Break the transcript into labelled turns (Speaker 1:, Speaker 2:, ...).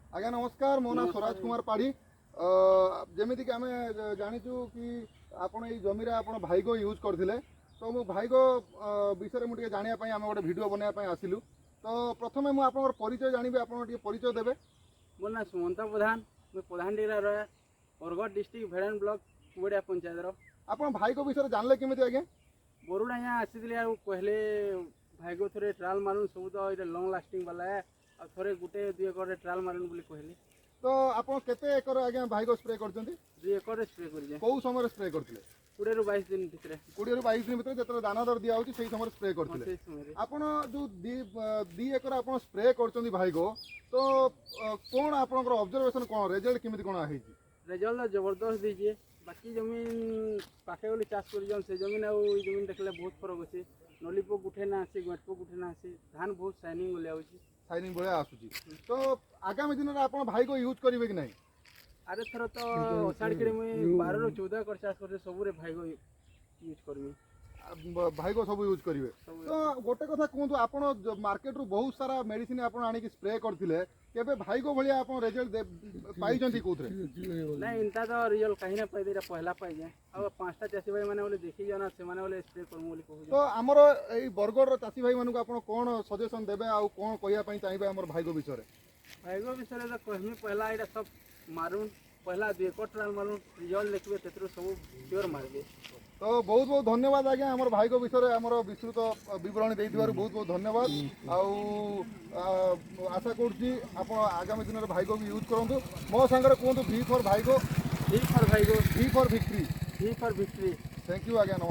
Speaker 1: आज्ञा नमस्कार मो ना स्वराज कुमार पाढ़ी जमीक आम जाचु कि आपड़ ये जमी आप भाई को यूज करते तो मो भाई को विषय मुझे जानापी आम गोटे भिड बनवाई आसिलु तो प्रथम मुझे आप परिचय जानी आप परिचय देवे
Speaker 2: मोर ना सुमंत प्रधान मुझे प्रधान डिग्रा रहा बरगढ़ डिस्ट्रिक्ट भेड़ान ब्लॉक कुबड़िया पंचायत
Speaker 1: आप भाई को विषय जानले केमी आज्ञा
Speaker 2: बरुड़ा यहाँ आसी कहले भाई को थे ट्रायल मारूँ सब तो ये लंग लास्टिंग वाला है और थे गोटे 2 एकर ट्रायल मारूँ बोली कहले
Speaker 1: तो आप केते एकर आज्ञा भाई को स्प्रे कर
Speaker 2: 2 एकर स्प्रे कर
Speaker 1: कौ समय स्प्रे करते
Speaker 2: 20 ରୁ 22 दिन भितर
Speaker 1: 20 ରୁ 22 दिन भितर जो दाना दर दिया होची सेही समय स्प्रे करते आपण जो 2 एकर आप स्प्रे करचंदी भाई को तो कौन आपनकर ऑब्जर्वेशन कौन रिजल्ट केमिति कोन आही
Speaker 2: रिजल्ट जबरदस्त दीजिए बाकी जमीन पाखे वाली चाष कर से जमीन आ जमीन देखले बहुत फरक अच्छे नली पोक उठे ना आसे गट पोक उठे ना आसे धान बहुत शाइनिंग बोले
Speaker 1: शाइनिंग भाया आसुची तो आगामी दिन में आप भाई को यूज करेंगे कि नहीं
Speaker 2: आरे थर तो अषाढ़ के मुझे 12 ରୁ 14 एकर चाष कर सबुरे भाई को यूज करमी
Speaker 1: भाई को सब यूज करेंगे तो गोटे कथा कहतु आप मार्केट रु बहुत सारा मेडिसिन आप आनी स्प्रे करते केबे भाई को भाई आप रिजल्ट पाई कोथरे
Speaker 2: नहीं इनता तो रिजल्ट कहीं ना पाई दे पहला पाई जाए अब 5टा चाषी भाई मैंने बोले देखी जाना से माने बोले स्प्रे करमु बोली कहू
Speaker 1: तो हमर एई बरगढ़ चाषी भाई मानक आप कोन सजेशन देबे आ कोन कहिया पई चाहिबे हमर भाई को विषय
Speaker 2: भाई को विषय तो कहमी पहला एटा सब मारून पहला 2 एकर ट्रायल मारून रिजल्ट देखबे तेतरो सब प्योर मारबे
Speaker 1: तो बहुत बहुत धन्यवाद आज्ञा आम भाई को विषय आम विस्तृत बरणी बहुत बहुत धन्यवाद आशा कर आगामी दिन में भाई को भी यूज करूँ मो सांगे कहतु V फॉर भाई को
Speaker 2: V फॉर भाई को
Speaker 1: V for victory
Speaker 2: V for victory
Speaker 1: thank you आज्ञा नमस्कार।